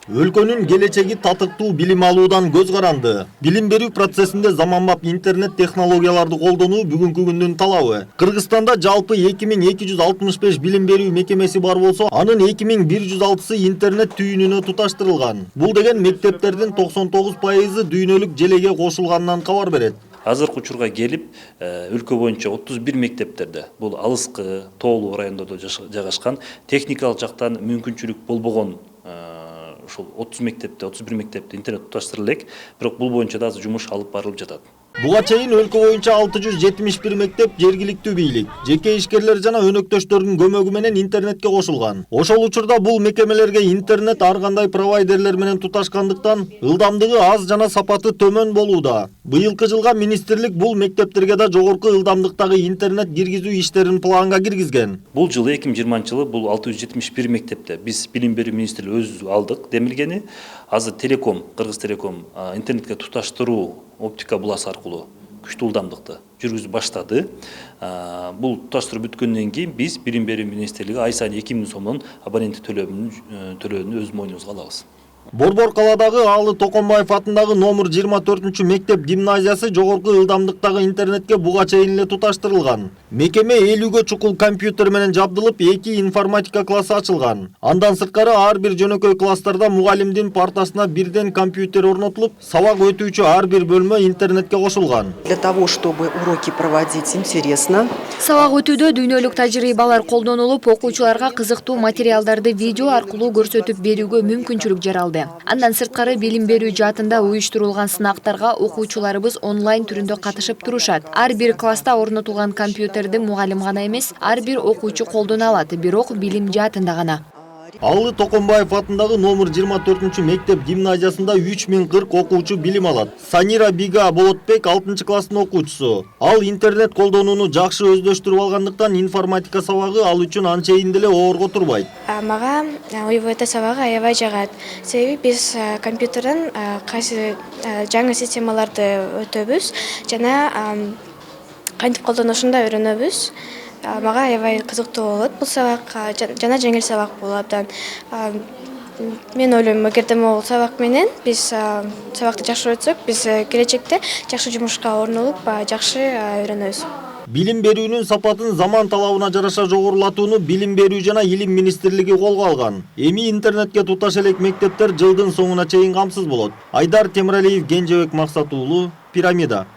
Өлкөнүн келечеги татыктуу билим алуудан көз каранды. Билим берүү процессинде заманбап интернет технологияларды колдонуу бүгүнкү күндүн талабы. Кыргызстанда жалпы 2265 билим берүү мекемеси бар болсо, анын 2106сы интернет түйүнүнө туташтырылган. Бул деген мектептердин 99% дүйнөлүк желеге кошулганынан кабар берет. Азыркы учурга келип, өлкө боюнча 31 мектептерде, бул алыскы, тоолуу райондордо жайгашкан, техникалык жактан мүмкүнчүлүк болбогон ушул 31 мектепте интернет туташтырыла элек, бирок бул боюнча да азыр жумуш алып барылып жатат. Буга чейин өлкө боюнча 671 мектеп жергиликтүү бийлик, жеке ишкерлер жана өнөктөштөрдүн көмөгү менен интернетке кошулган. Ошол учурда бул мекемелерге интернет ар кандай провайдерлер менен туташкандыктан ылдамдыгы аз жана сапаты төмөн болууда. Быйылкы жылга министрлик бул мектептерге да жогорку ылдамдыктагы интернет киргизүү иштерин планга киргизген. Бул жылы 2020 бул 671 мектепте биз билим берүү министрлиги өзүбүз алдык демилгени. Азыр Телеком, Кыргыз Телеком интернетке туташтыруу оптика буласы аркылуу күчтүү ылдамдыкты жүргүзүп баштады. Бул туташтыруу бүткөндөн кийин биз билим берүү министрлиги ай сайын 2000 сомдон абоненттик төлөөнү өз мойнубузга алабыз. Борбор каладагы Аалы Токомбаев атындагы номер 24 мектеп гимназиясы жогорку ылдамдыктагы интернетке буга чейин эле туташтырылган. Мекеме 50гө чукул компьютер менен жабдылып, 2 информатика классы ачылган. Андан сырткары ар бир жөнөкөй класстарда мугалимдин партасына бирден компьютер орнотулуп, сабак өтүүчү ар бир бөлмө интернетке кошулган. Для того, чтобы уроки проводить интересно. Сабак өтүүдө дүйнөлүк тажрыйбалар колдонулуп, окуучуларга кызыктуу материалдарды видео аркылуу көрсөтүп берүүгө мүмкүнчүлүк жаралды. Андан сырткары билим берүү жаатында уюштурулган сынактарга окуучуларыбыз онлайн түрүндө катышып турушат. Ар бир класста орнотулган компьютерди мугалим гана эмес, ар бир окуучу колдоно алат, бирок билим жаатында гана. Аалы Токомбаев атындагы номер 24 мектеп гимназиясында 3040 окуучу билим алат. Санира Бига Болотбек 6 класстын окуучусу. Ал интернет колдонууну жакшы өздөштүрүп алгандыктан информатика сабагы ал үчүн анчейин деле оорго турбайт. Мага УВТ сабагы аябай жагат. Себеби биз компьютерден кайсы жаңы системаларды өтөбүз жана кантип колдонушун да үйрөнөбүз. Мага аябай кызыктуу болот бул сабак, жана жеңил сабак болот абдан. Мен ойлойм, эгерде могул сабак менен биз сабакты жакшы өтсөк, биз келечекте жакшы жумушка орнолуп, жакшы үйрөнөбүз. Билим берүүнүн сапатын заман талабына жараша жогорулатууну Билим берүү жана Илим министрлиги колго алган. Эми интернетке туташ элек мектептер жылдын соңуна чейин камсыз болот. Айдар Темиралиев, Кенжебек Максат уулу, Пирамида.